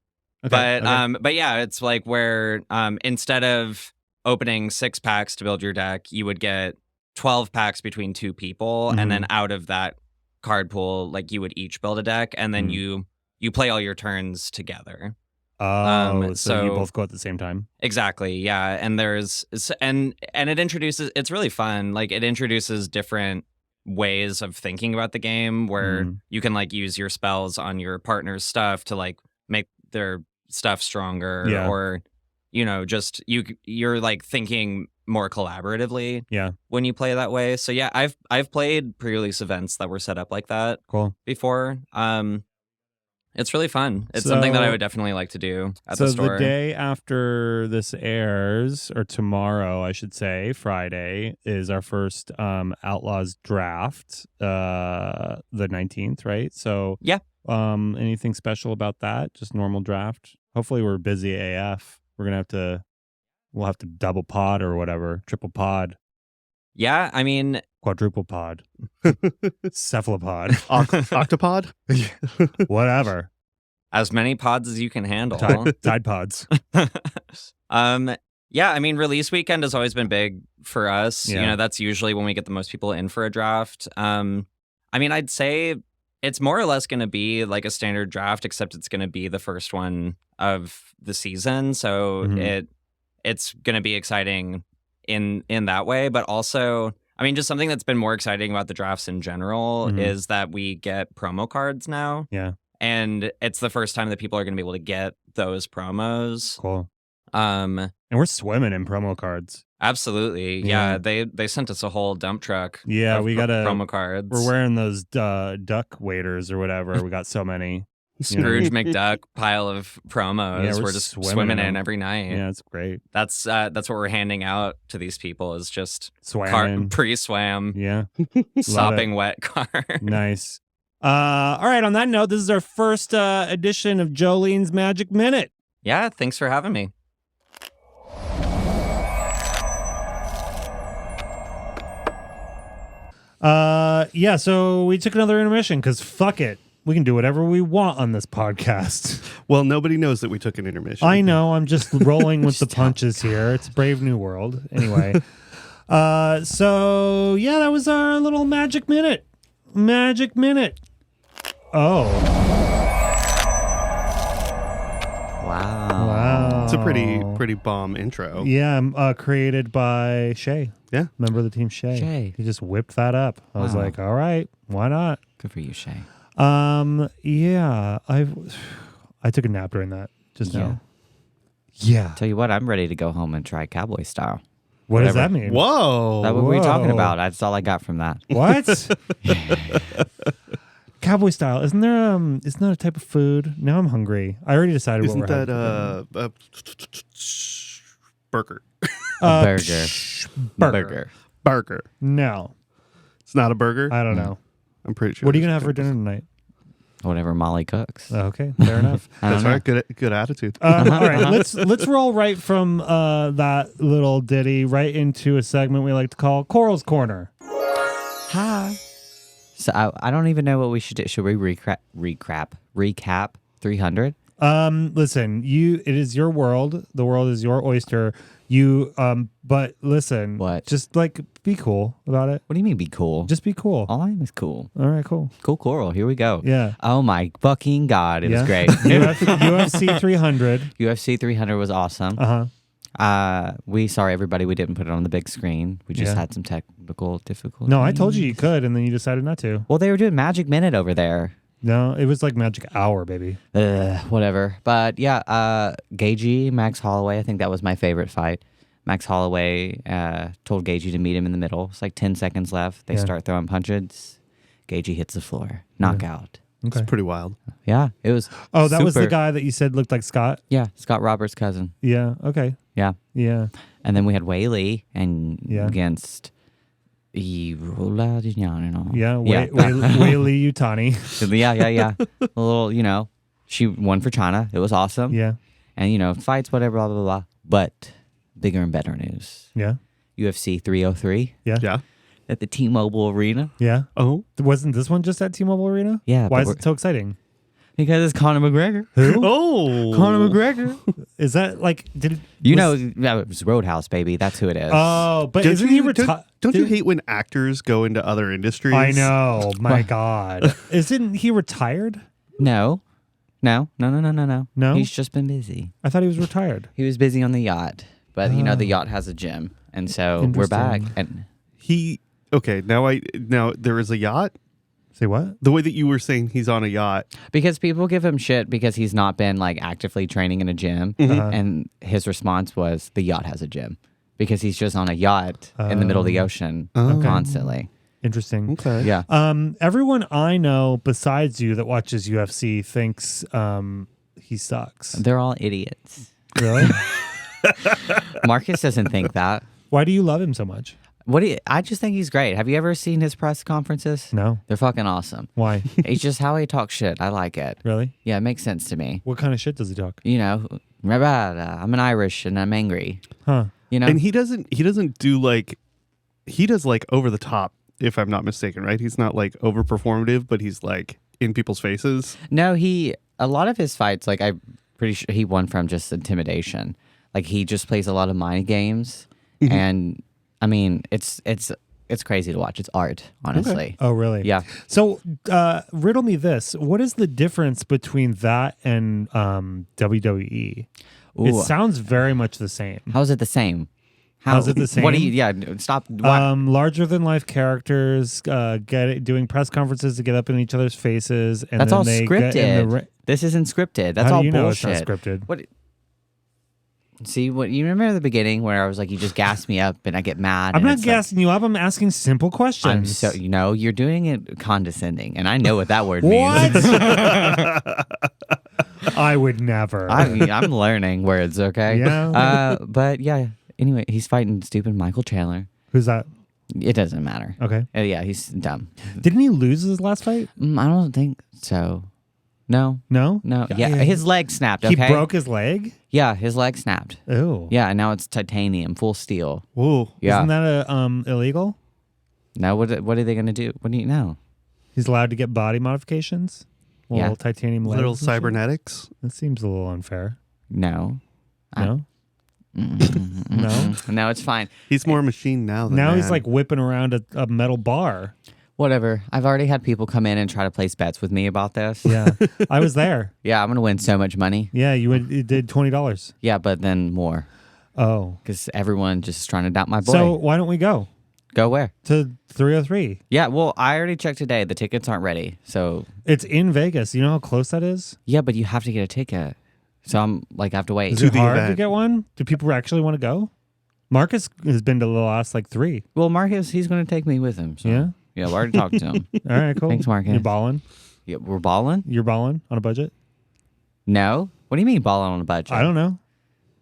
But yeah, it's like where instead of opening 6 packs to build your deck, you would get 12 packs between 2 people, and then out of that card pool, like you would each build a deck, and then you play all your turns together. Oh, so you both go at the same time? Exactly, yeah. And it introduces, it's really fun. Like it introduces different ways of thinking about the game where you can like use your spells on your partner's stuff to like make their stuff stronger, or you know, just you're like thinking more collaboratively when you play that way. So yeah, I've played pre-release events that were set up like that before. It's really fun. It's something that I would definitely like to do at the store. So the day after this airs, or tomorrow, I should say, Friday, is our first Outlaws draft, the 19th, right? So yeah. Anything special about that? Just normal draft? Hopefully we're busy AF. We'll have to double pod or whatever, triple pod. Yeah, I mean, quadruple pod, cephalopod, octopod, whatever. As many pods as you can handle. Tide pods. Yeah, I mean, release weekend has always been big for us. Yeah. You know, that's usually when we get the most people in for a draft. I mean, I'd say it's more or less going to be like a standard draft, except it's going to be the first one of the season. So it's going to be exciting in that way. But also, I mean, just something that's been more exciting about the drafts in general is that we get promo cards now. Yeah. And it's the first time that people are going to be able to get those promos. Cool. And we're swimming in promo cards. Absolutely. Yeah. They sent us a whole dump truck. Yeah, we got promo cards. We're wearing those duck waders or whatever. We got so many. Scrooge McDuck pile of promos. Yeah, we're just swimming in every night. Yeah, it's great. That's what we're handing out to these people is just pre-swam. Yeah. Sopping wet card. Nice. All right, on that note, this is our first edition of Jolene's Magic Minute. Yeah, thanks for having me. Yeah, so we took another intermission because fuck it. We can do whatever we want on this podcast. Well, nobody knows that we took an intermission. I know. I'm just rolling with the punches here. It's Brave New World. Anyway. So, yeah, that was our little Magic Minute. Magic Minute. Oh. Wow. Wow. It's a pretty bomb intro. Yeah, created by Shay. Yeah. Member of the team Shay. He just whipped that up. I was like, all right, why not? Good for you, Shay. Yeah, I took a nap during that just now. Yeah. Tell you what, I'm ready to go home and try cowboy style. What does that mean? Whoa. That's what we were talking about. That's all I got from that. What? Cowboy style. Isn't that a type of food? Now I'm hungry. I already decided Isn't what we're that having. burger? Burger. No. It's not a burger? I don't know. I'm pretty sure. What are you going to have for dinner tonight? Whatever Molly cooks. Okay, fair enough. That's right. Good attitude. All right, let's roll right from that little ditty right into a segment we like to call Coral's Corner. Hi. So I don't even know what we should do. Should we recap 300? Listen, it is your world. The world is your oyster. But listen, What? Just like be cool about it. What do you mean be cool? Just be cool. All I am is cool. All right, cool. Cool coral. Here we go. Yeah. Oh my fucking God. It was great. UFC 300. UFC 300 was awesome. Sorry everybody, we didn't put it on the big screen. We just had some technical difficulties. No, I told you could, and then you decided not to. Well, they were doing Magic Minute over there. No, it was like Magic Hour, baby. Whatever. But yeah, Gagey, Max Holloway, I think that was my favorite fight. Max Holloway told Gagey to meet him in the middle. It's like 10 seconds left. They start throwing punches. Gagey hits the floor. Knockout. Okay. It's pretty wild. Yeah, it was. Oh, that was the guy that you said looked like Scott? Yeah, Scott Roberts' cousin. Yeah, okay. Yeah. Yeah. And then we had Whaley against Yeah, Yeah, Whaley Utani. yeah. A little, she won for China. It was awesome. Yeah. And, fights, whatever, blah, blah, blah. But bigger and better news. Yeah. UFC 303 Yeah. Yeah. at the T-Mobile Arena. Yeah. Oh. Wasn't this one just at T-Mobile Arena? Yeah. Why is it so exciting? Because it's Conor McGregor. Who? Oh. Conor McGregor. Is that like it was Roadhouse, baby. That's who it is. Oh, but Don't isn't you, he retired? don't you hate when actors go into other industries? I know. My God. Isn't he retired? No. No. No? He's just been busy. I thought he was retired. He was busy on the yacht. But, the yacht has a gym. And so we're back. And Now there is a yacht? Say what? The way that you were saying he's on a yacht. because people give him shit because he's not been like actively training in a gym. And his response was the yacht has a gym because he's just on a yacht in the middle of the ocean constantly. Interesting. Okay. Yeah. Everyone I know besides you that watches UFC thinks he sucks. They're all idiots. Really? Marcus doesn't think that. Why do you love him so much? I just think he's great. Have you ever seen his press conferences? No. They're fucking awesome. Why? It's just how he talks shit. I like it. Really? Yeah, it makes sense to me. What kind of shit does he talk? I'm an Irish and I'm angry. Huh. And he doesn't do like, he does like over the top, if I'm not mistaken, right? He's not like over performative, but he's like in people's faces. No, a lot of his fights, like I'm pretty sure he won from just intimidation. Like he just plays a lot of mind games. And I mean, it's crazy to watch. It's art, honestly. Okay. Oh, really? Yeah. So, riddle me this: what is the difference between that and WWE? Ooh. It sounds very much the same. How is it the same? How's it the same? What do you? Yeah. Stop. Larger than life characters doing press conferences to get up in each other's faces, and That's then all they get in scripted. This isn't scripted. That's How all do you know bullshit. it's not scripted? What? See, what you remember the beginning where I was like, you just gassed me up and I get mad. I'm and not it's like, gassing you up. I'm asking simple questions. I'm so you're doing it condescending, and I know what that word means. What? I would never. I'm learning words. Okay. Yeah. But yeah. Anyway, he's fighting stupid Michael Chandler. Who's that? It doesn't matter. Okay. Yeah, he's dumb. Didn't he lose his last fight? I don't think so. No. No. Yeah, his leg snapped. Okay. He broke his leg. Yeah, his leg snapped. Oh. Yeah, and now it's titanium, full steel. Whoa. Yeah. Isn't that illegal? Now what are they gonna do? What do you know? He's allowed to get body modifications. Yeah. Little titanium legs. Little and shit? cybernetics. That seems a little unfair. No. No. No. No, it's fine. He's more machine now than Now man. he's like whipping around a metal bar. Whatever. I've already had people come in and try to place bets with me about this. Yeah, I was there. Yeah, I'm gonna win so much money. Yeah, you did $20. Yeah, but then more Oh, because everyone just is trying to doubt my boy. so why don't we go Go where? to 303? Yeah, well, I already checked today. The tickets aren't ready. So It's in Vegas. You know how close that is? yeah, but you have to get a ticket. So I'm like, I have to wait. Is To it the hard to event. get one? Do people actually want to go? Marcus has been to the last like 3. Well, Marcus, he's going to take me with him. So. Yeah? Yeah, we already talked to him. All right, cool. Thanks, Marcus. You're balling? Yeah, we're balling? You're balling on a budget? No. What do you mean balling on a budget? I don't know.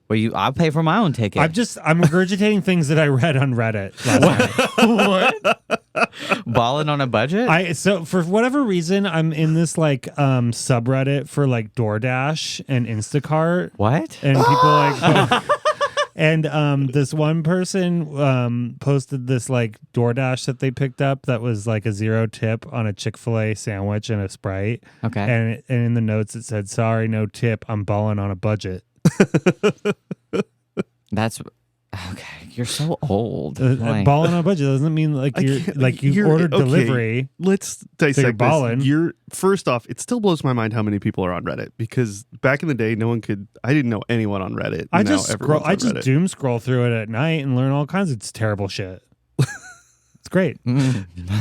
Well, I'll pay for my own ticket. I'm regurgitating things that I read on Reddit last night. Balling on a budget? So for whatever reason, I'm in this like subreddit for like DoorDash and Instacart. What? And people like and this one person posted this like DoorDash that they picked up that was like a 0 tip on a Chick-fil-A sandwich and a Sprite. Okay. And in the notes it said, "Sorry, no tip. I'm balling on a budget." That's okay. You're so old. Like, Balling on a budget doesn't mean like you ordered okay, delivery. Let's dissect balling. this. First off, it still blows my mind how many people are on Reddit because back in the day, I didn't know anyone on Reddit. I Now just everyone's on Reddit. doom scroll through it at night and learn all kinds of terrible shit. It's great.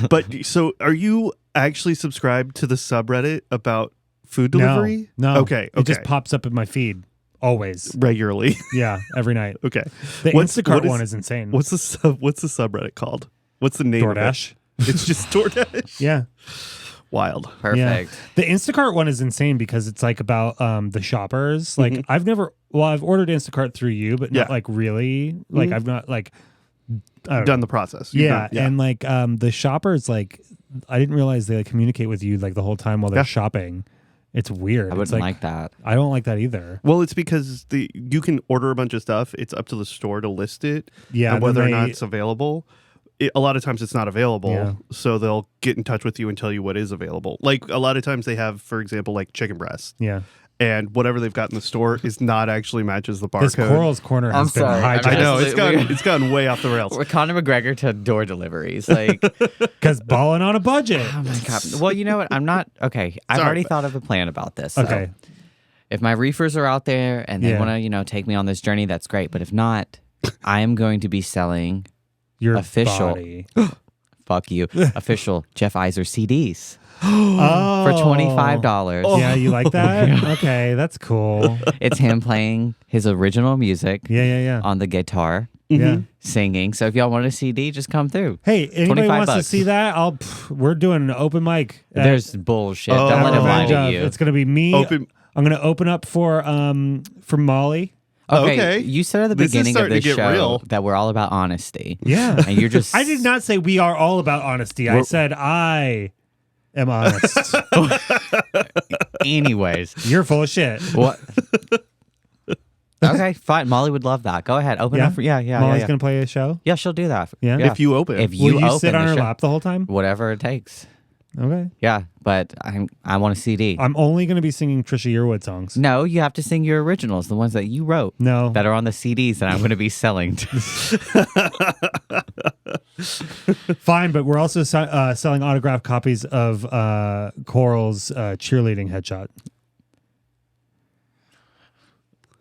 But so, are you actually subscribed to the subreddit about food delivery? No. Okay. It just pops up in my feed always. Regularly. Yeah, every night. Okay. The What's- Instacart what is- one is insane. What's the subreddit called? What's the name DoorDash? of it? It's just DoorDash. Yeah. Wild. perfect. Yeah. The Instacart one is insane because it's like about the shoppers. Like I've ordered Instacart through you, but not Yeah. like really. Like I've not like I don't Done know. the process. You've Yeah, done- and like the shoppers, like I didn't realize they like, communicate with you like the whole time while they're Yeah. shopping. It's weird. I It's wouldn't like that. I don't like that either. Well, it's because you can order a bunch of stuff. It's up to the store to list it. Yeah, and whether then or not they- it's available. A lot of times it's not available. Yeah. So they'll get in touch with you and tell you what is available. Like a lot of times they have, for example, like chicken breasts. Yeah, And whatever they've got in the store is not actually matches the this barcode. Coral's Corner I'm has been sorry. I hijacked know Absolutely. it's gotten way off the rails. We're Conor McGregor to door deliveries. Like, because balling on a budget. oh my God. Well, you know what? I'm not. Okay. I've Sorry. already thought of a plan about this. So Okay, if my reefers are out there and they Yeah. want to, take me on this journey, that's great. But if not, I am going to be selling your official. body. Fuck you. Official Jeff Iser CDs Oh, for $25. Yeah, you like that? Okay, that's cool. It's him playing his original music Yeah. on the guitar, Yeah. singing. So if y'all want a CD, just come through. Hey, anybody 25 wants to bucks. see that? We're doing an open mic. at- There's bullshit. Oh, Don't let him lie Revenge to of- you. It's gonna be me. Open. I'm gonna open up for Molly. Okay. You said at the This is beginning of starting this to get show real. that we're all about honesty. Yeah. And you're just. I did not say we are all about honesty. I said I am honest. Anyways. You're full of shit. What? Okay, fine. Molly would love that. Go ahead. Open Yeah? up. Yeah. Molly's gonna play a show. Yeah, she'll do that. Yeah? If you open. If you Will you open sit on the her show, lap the whole time? whatever it takes. Okay. Yeah, but I want a CD. I'm only gonna be singing Trisha Yearwood songs. No, you have to sing your originals, the ones that you wrote. No. That are on the CDs that I'm going to be selling. Fine, but we're also selling autographed copies of Coral's cheerleading headshot.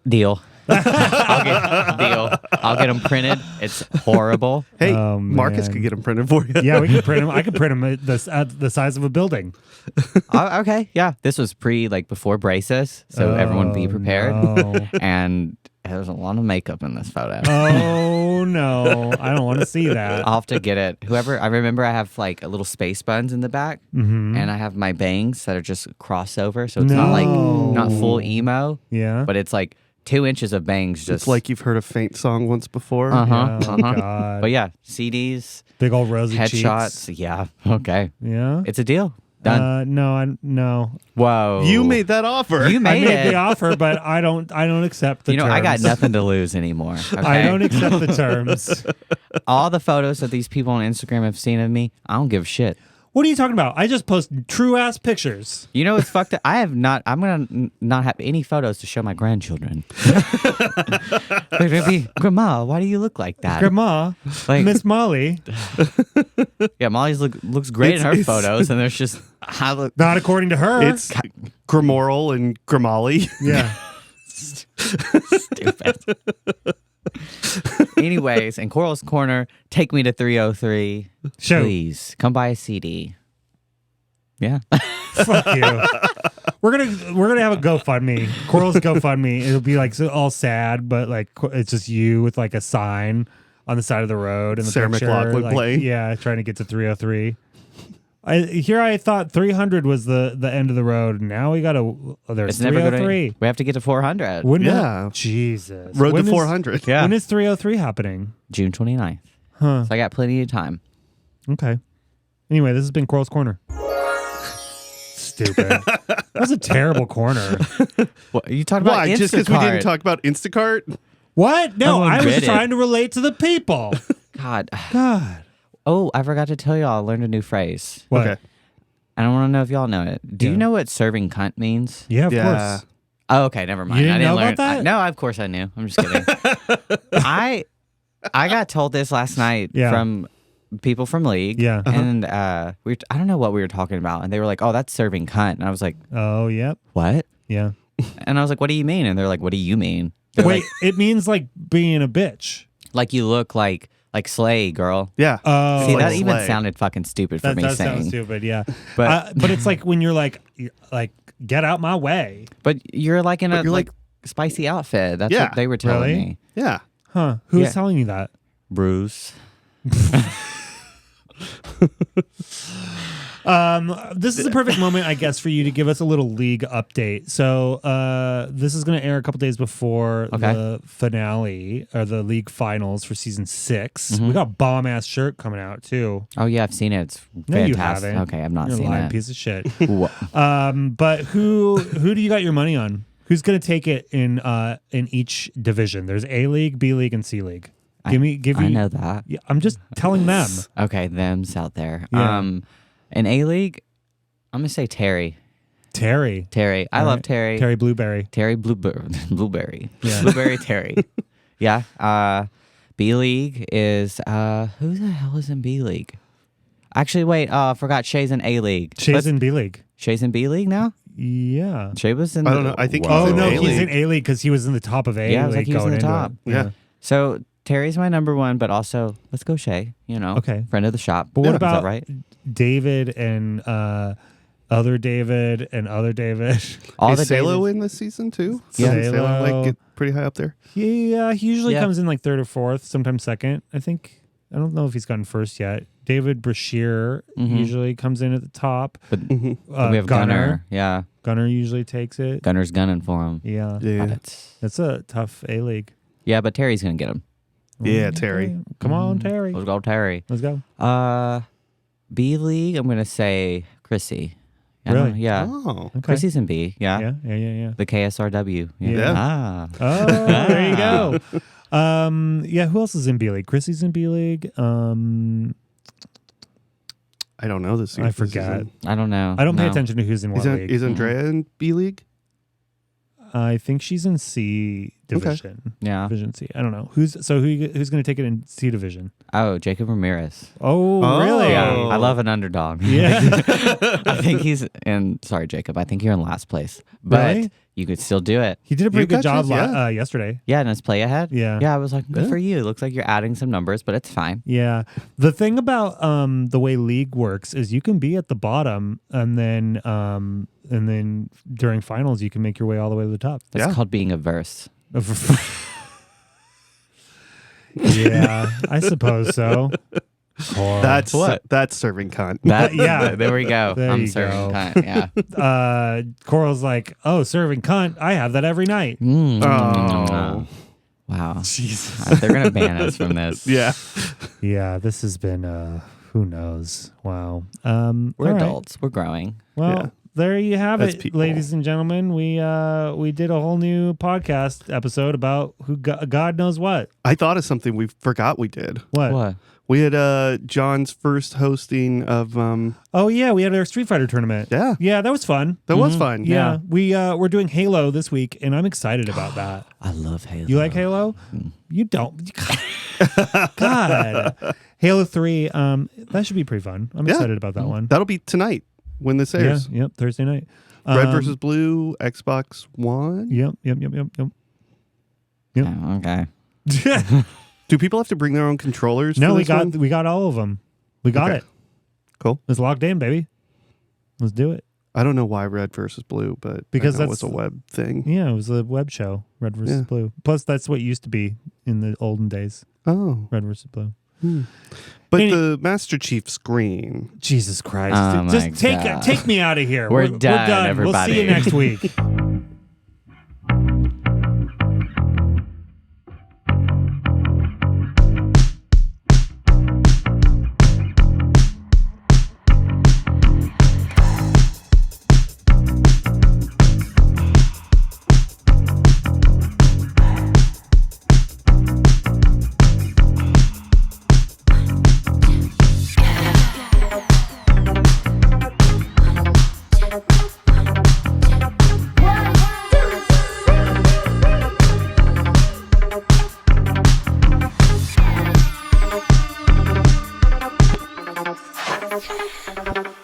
Deal. I'll get them printed. It's horrible. Hey, Oh, Marcus man. could get them printed for you. Yeah, we can print them. I could print them at the size of a building. Okay, yeah. This was before braces, so everyone be prepared. No. And there's a lot of makeup in this photo. Oh no, I don't want to see that. I'll have to get it. I remember I have a little space buns in the back, and I have my bangs that are just crossover, so it's not full emo, Yeah. but it's 2 inches of bangs. Just It's like you've heard a faint song once before. uh-huh, Oh, uh-huh. God. But yeah, CDs, Big old rosy headshots. cheeks. Yeah, okay, Yeah. it's a deal. Done. No. Whoa, You made that offer. You I made made it. the offer, but I don't accept the terms. I got nothing to lose anymore. Okay? I don't accept the terms. All the photos that these people on Instagram have seen of me, I don't give a shit. What are you talking about? I just post true ass pictures. You know, it's fucked up. I'm gonna not have any photos to show my grandchildren. They're gonna be, Grandma, why do you look like that? Grandma, Like- Miss Molly. Yeah, Molly's looks great in her It's- photos, and there's just I look. Not according to her. It's Grimoral and Grimali. yeah. Stupid. Anyways, in Coral's Corner, take me to 303. Show. Please come buy a CD. Yeah. Fuck you. We're gonna have a GoFundMe. Coral's GoFundMe. It'll be like all sad, but like it's just you with like a sign on the side of the road and the Sarah picture, McLachlan like, playing. Yeah, trying to get to 303. I thought 300 was the end of the road. Now we got to. There's It's never going 303. to. We have to get to 400. When Yeah. Jesus. Road When to is- 400. Yeah. When is 303 happening? June 29th. Huh. So I got plenty of time. Okay. Anyway, this has been Coral's Corner. Stupid. That was a terrible corner. What, you talking about Why? Instacart? Just because we didn't talk about Instacart? What? No, Oh, I was Reddit. trying to relate to the people. God. God. Oh, I forgot to tell y'all. I learned a new phrase. What? Okay. I don't want to know if y'all know it. Do Yeah. you know what serving cunt means? Yeah, of Yeah. course. Oh, okay, never mind. You didn't I didn't know learn. about that? No, of course I knew. I'm just kidding. I got told this last night Yeah. from people from League. Yeah. And I don't know what we were talking about, and they were like, "Oh, that's serving cunt," and I was like, Oh, yep. "What?" Yeah. And I was like, "What do you mean?" And they're like, "What do you mean?" They're Wait, it means like being a bitch. like you look like Slay, girl. Yeah. Oh, See, like that even Slay. sounded fucking stupid for that me does sound saying. stupid. Yeah. But But it's like when you're like get out my way. but you're like in a you're like spicy outfit. That's Yeah. what they were telling Really? me. Yeah. Huh? Who's Yeah. telling you that? Bruce. This is the perfect moment, I guess, for you to give us a little league update. So this is going to air a couple days before Okay. the finale or the league finals for season 6. Mm-hmm. We got bomb ass shirt coming out too. Oh yeah, I've seen it. It's No, you fantastic. haven't. Okay, I've not You're a seen lying it. piece of shit. Wha- But who do you got your money on? Who's going to take it in each division? There's A League, B League, and C League. Give me. I know that. Yeah, I'm just telling them. Okay, them's out there. Yeah. In A League, I'm gonna say Terry. Terry. I All love right. Terry. Terry Blueberry. Terry Blueberry. Yeah. Blueberry Terry. Yeah. B League is who the hell is in B League? Actually, wait. I forgot Shay's in A League. Shay's in B League. Shay's in B League now. Yeah. Shay was in. I don't know. I think Oh He's in no, A he's League. in A League because he was in the top of A Yeah, I League was like, he was in going the into top. it. Yeah. So Terry's my number one, but also let's go Shay. You know, Okay. friend of the shop. But what Is about that right? David and other David and other David? All Is the Salo Davids- in this season too? Yeah. Doesn't Salo Salo. like get pretty high up there? He usually Yeah. comes in like third or fourth, sometimes second. I think. I don't know if he's gotten first yet. David Brashear Mhm. usually comes in at the top. But Mm-hmm. we have Gunner. Yeah, Gunner usually takes it. Gunner's gunning for him. Yeah. Yeah. That's a tough A League. Yeah, but Terry's gonna get him. Yeah, Terry. Come on, Terry. Let's go, Terry. Let's go. B League. I'm gonna say Chrissy. I Really? don't- Yeah. Oh. Okay. Chrissy's in B. Yeah. Yeah. The KSRW. Yeah. Ah. Oh, there you go. Yeah, who else is in B League? Chrissy's in B League. I don't know this. I forgot. I don't know. I don't pay No. attention to who's in what league. Is Andrea in B League? I think she's in C division. Yeah. Division C. I don't know. Who's going to take it in C division? Oh, Jacob Ramirez. Oh, Oh. really? Yeah. I love an underdog. Yeah. I think he's in. Sorry, Jacob. I think you're in last place, but Really? you could still do it. He did a pretty good got job you, yeah. yesterday. Yeah, and it's play ahead. Yeah. Yeah, I was like, good Yeah. for you. Looks like you're adding some numbers, but it's fine. Yeah. The thing about the way league works is you can be at the bottom and then during finals you can make your way all the way to the top. That's Yeah. called being a verse. Yeah, I suppose so. Or- That's What? That's serving cunt. That, Yeah. there we go. There I'm you serving go. cunt. Yeah. Coral's like, oh, serving cunt. I have that every night. Oh. Wow. Jesus. They're gonna ban us from this. Yeah. Yeah, this has been who knows. Wow. We're all right. adults. We're growing. Well, Yeah. there you have As it, people. ladies and gentlemen. We did a whole new podcast episode about who God knows what. I thought of something we forgot we did. What? What? We had John's first hosting of. Oh yeah, we had our Street Fighter tournament. Yeah, that was fun. That was fun. Yeah, we're doing Halo this week, and I'm excited about that. I love Halo. You like Halo? You don't. God, Halo 3. That should be pretty fun. I'm excited about that one. That'll be tonight when this airs. Yeah, yep, Thursday night. Red versus Blue, Xbox One. Yep. Oh, okay. Do people have to bring their own controllers? No, for we this got one? we got all of them. We got Okay. it. Cool. It's locked in, baby. Let's do it. I don't know why Red versus Blue, but Because that that's was a web thing. Yeah, it was a web show. Red versus Blue. Plus, that's what used to be in the olden days. Oh, Red versus Blue. but the Master Chief screen. Jesus Christ! Oh my Just God. take me out of here. We're done, everybody. We'll see you next week. Thank you.